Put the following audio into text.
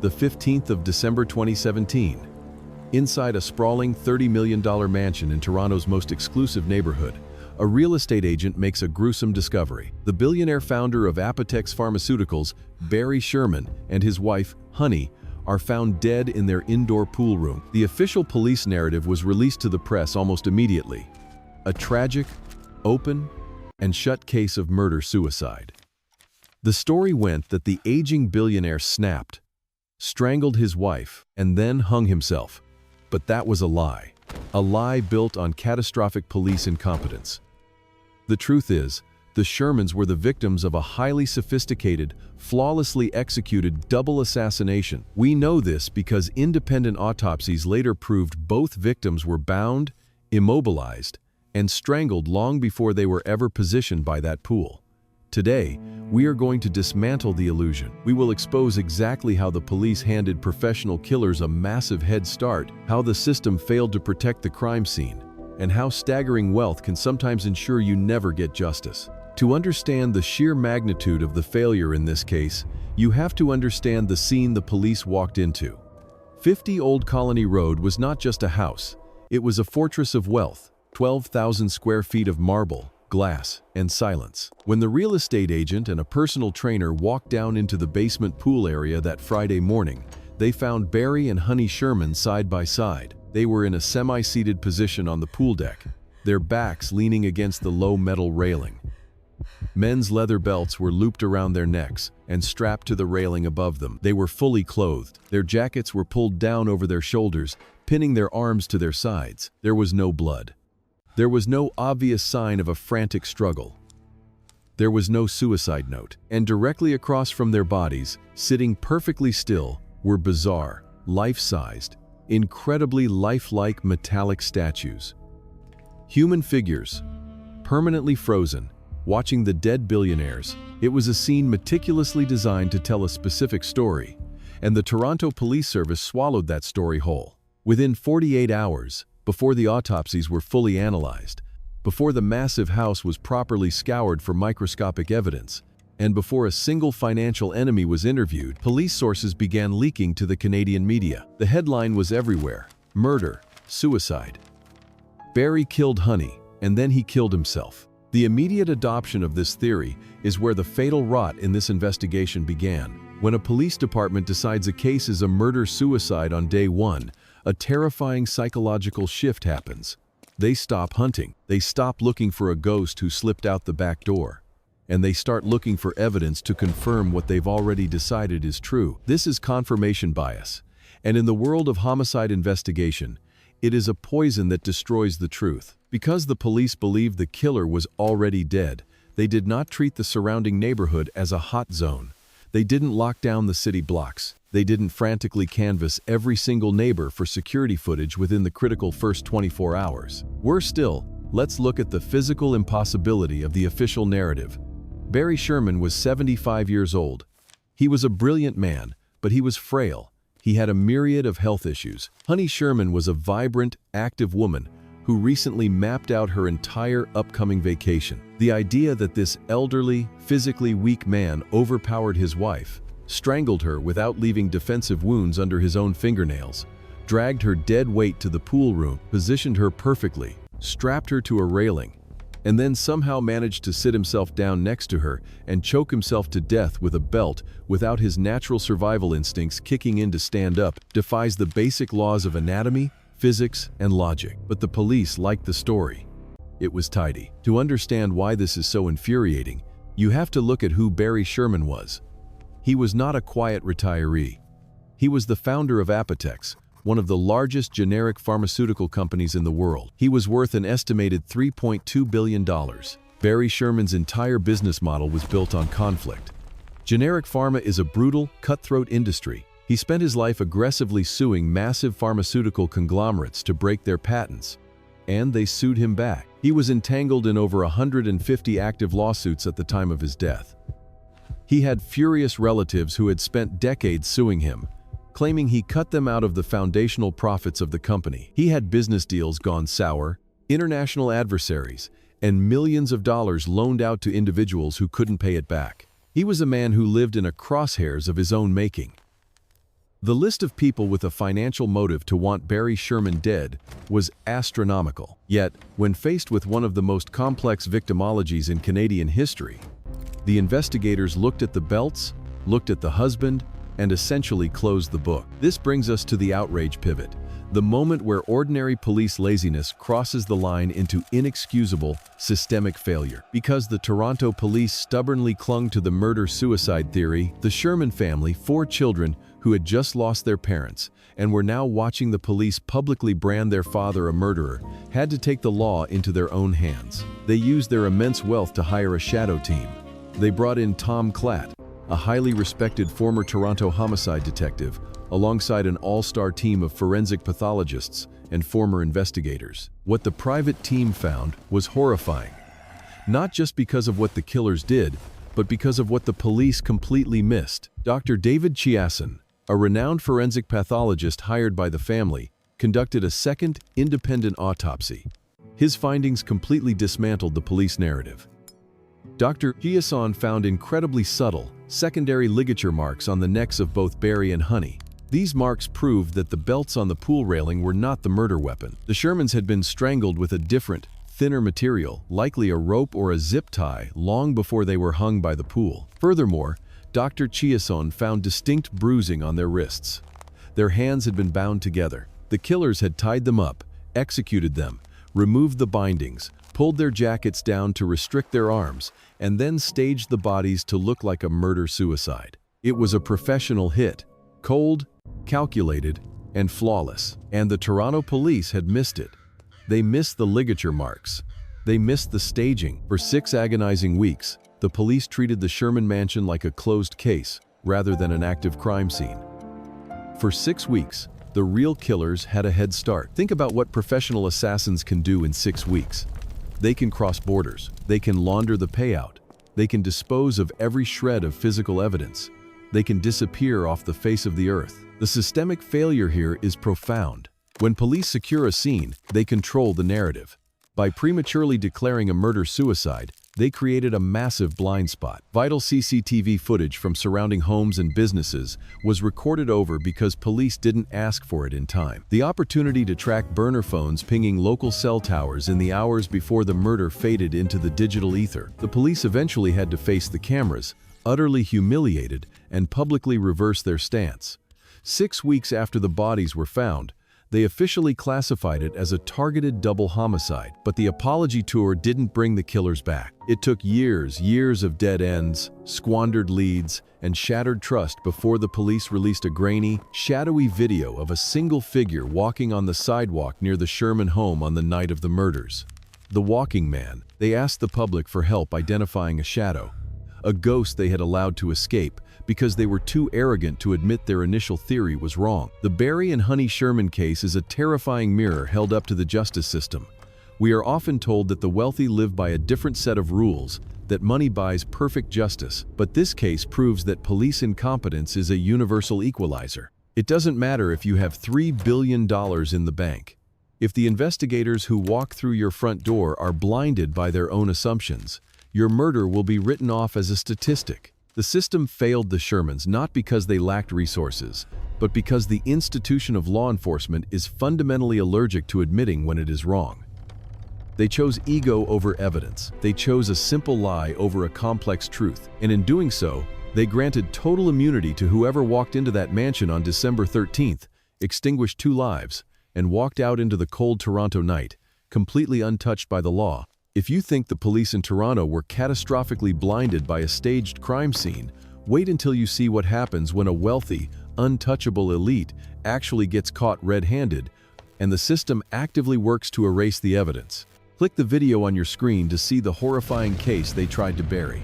The 15th of December 2017. Inside a sprawling $30 million mansion in Toronto's most exclusive neighborhood, a real estate agent makes a gruesome discovery. The billionaire founder of Apotex Pharmaceuticals, Barry Sherman, and his wife, Honey, are found dead in their indoor pool room. The official police narrative was released to the press almost immediately. A tragic, open, and shut case of murder-suicide. The story went that the aging billionaire snapped, strangled his wife, and then hung himself. But that was a lie. A lie built on catastrophic police incompetence. The truth is, the Shermans were the victims of a highly sophisticated, flawlessly executed double assassination. We know this because independent autopsies later proved both victims were bound, immobilized, and strangled long before they were ever positioned by that pool. Today, we are going to dismantle the illusion. We will expose exactly how the police handed professional killers a massive head start, how the system failed to protect the crime scene, and how staggering wealth can sometimes ensure you never get justice. To understand the sheer magnitude of the failure in this case, you have to understand the scene the police walked into. 50 Old Colony Road was not just a house. It was a fortress of wealth, 12,000 square feet of marble, glass, and silence. When the real estate agent and a personal trainer walked down into the basement pool area that Friday morning, they found Barry and Honey Sherman side by side. They were in a semi-seated position on the pool deck, their backs leaning against the low metal railing. Men's leather belts were looped around their necks and strapped to the railing above them. They were fully clothed. Their jackets were pulled down over their shoulders, pinning their arms to their sides. There was no blood. There was no obvious sign of a frantic struggle. There was no suicide note. And directly across from their bodies, sitting perfectly still, were bizarre, life-sized, incredibly lifelike metallic statues. Human figures, permanently frozen, watching the dead billionaires. It was a scene meticulously designed to tell a specific story, and the Toronto Police Service swallowed that story whole. Within 48 hours, before the autopsies were fully analyzed, before the massive house was properly scoured for microscopic evidence, and before a single financial enemy was interviewed, police sources began leaking to the Canadian media. The headline was everywhere: murder, suicide. Barry killed Honey, and then he killed himself. The immediate adoption of this theory is where the fatal rot in this investigation began. When a police department decides a case is a murder-suicide on day one, a terrifying psychological shift happens. They stop hunting. They stop looking for a ghost who slipped out the back door. And they start looking for evidence to confirm what they've already decided is true. This is confirmation bias. And in the world of homicide investigation, it is a poison that destroys the truth. Because the police believed the killer was already dead, they did not treat the surrounding neighborhood as a hot zone. They didn't lock down the city blocks. They didn't frantically canvass every single neighbor for security footage within the critical first 24 hours. Worse still, let's look at the physical impossibility of the official narrative. Barry Sherman was 75 years old. He was a brilliant man, but he was frail. He had a myriad of health issues. Honey Sherman was a vibrant, active woman who recently mapped out her entire upcoming vacation. The idea that this elderly, physically weak man overpowered his wife, strangled her without leaving defensive wounds under his own fingernails, dragged her dead weight to the pool room, positioned her perfectly, strapped her to a railing, and then somehow managed to sit himself down next to her and choke himself to death with a belt without his natural survival instincts kicking in to stand up, defies the basic laws of anatomy, physics, and logic. But the police liked the story. It was tidy. To understand why this is so infuriating, you have to look at who Barry Sherman was. He was not a quiet retiree. He was the founder of Apotex, one of the largest generic pharmaceutical companies in the world. He was worth an estimated $3.2 billion. Barry Sherman's entire business model was built on conflict. Generic pharma is a brutal, cutthroat industry. He spent his life aggressively suing massive pharmaceutical conglomerates to break their patents, and they sued him back. He was entangled in over 150 active lawsuits at the time of his death. He had furious relatives who had spent decades suing him, claiming he cut them out of the foundational profits of the company. He had business deals gone sour, international adversaries, and millions of dollars loaned out to individuals who couldn't pay it back. He was a man who lived in a crosshairs of his own making. The list of people with a financial motive to want Barry Sherman dead was astronomical. Yet, when faced with one of the most complex victimologies in Canadian history, the investigators looked at the belts, looked at the husband, and essentially closed the book. This brings us to the outrage pivot, the moment where ordinary police laziness crosses the line into inexcusable, systemic failure. Because the Toronto police stubbornly clung to the murder-suicide theory, the Sherman family, 4 children who had just lost their parents and were now watching the police publicly brand their father a murderer, had to take the law into their own hands. They used their immense wealth to hire a shadow team. They brought in Tom Klatt, a highly respected former Toronto homicide detective, alongside an all-star team of forensic pathologists and former investigators. What the private team found was horrifying, not just because of what the killers did, but because of what the police completely missed. Dr. David Chiasson, a renowned forensic pathologist hired by the family, conducted a second, independent autopsy. His findings completely dismantled the police narrative. Dr. Chiasson found incredibly subtle, secondary ligature marks on the necks of both Barry and Honey. These marks proved that the belts on the pool railing were not the murder weapon. The Shermans had been strangled with a different, thinner material, likely a rope or a zip tie, long before they were hung by the pool. Furthermore, Dr. Chiasson found distinct bruising on their wrists. Their hands had been bound together. The killers had tied them up, executed them, removed the bindings, pulled their jackets down to restrict their arms, and then staged the bodies to look like a murder-suicide. It was a professional hit, cold, calculated, and flawless. And the Toronto police had missed it. They missed the ligature marks. They missed the staging. For 6 agonizing weeks, the police treated the Sherman mansion like a closed case rather than an active crime scene. For 6 weeks, the real killers had a head start. Think about what professional assassins can do in 6 weeks. They can cross borders. They can launder the payout. They can dispose of every shred of physical evidence. They can disappear off the face of the earth. The systemic failure here is profound. When police secure a scene, they control the narrative. By prematurely declaring a murder-suicide, they created a massive blind spot. Vital CCTV footage from surrounding homes and businesses was recorded over because police didn't ask for it in time. The opportunity to track burner phones pinging local cell towers in the hours before the murder faded into the digital ether. The police eventually had to face the cameras, utterly humiliated, and publicly reverse their stance. 6 weeks after the bodies were found, they officially classified it as a targeted double homicide, but the apology tour didn't bring the killers back. It took years of dead ends, squandered leads, and shattered trust before the police released a grainy, shadowy video of a single figure walking on the sidewalk near the Sherman home on the night of the murders. The walking man. They asked the public for help identifying a shadow, a ghost they had allowed to escape because they were too arrogant to admit their initial theory was wrong. The Barry and Honey Sherman case is a terrifying mirror held up to the justice system. We are often told that the wealthy live by a different set of rules, that money buys perfect justice, but this case proves that police incompetence is a universal equalizer. It doesn't matter if you have $3 billion in the bank. If the investigators who walk through your front door are blinded by their own assumptions, your murder will be written off as a statistic. The system failed the Shermans not because they lacked resources, but because the institution of law enforcement is fundamentally allergic to admitting when it is wrong. They chose ego over evidence. They chose a simple lie over a complex truth. And in doing so, they granted total immunity to whoever walked into that mansion on December 13th, extinguished 2 lives, and walked out into the cold Toronto night, completely untouched by the law. If you think the police in Toronto were catastrophically blinded by a staged crime scene, wait until you see what happens when a wealthy, untouchable elite actually gets caught red-handed, and the system actively works to erase the evidence. Click the video on your screen to see the horrifying case they tried to bury.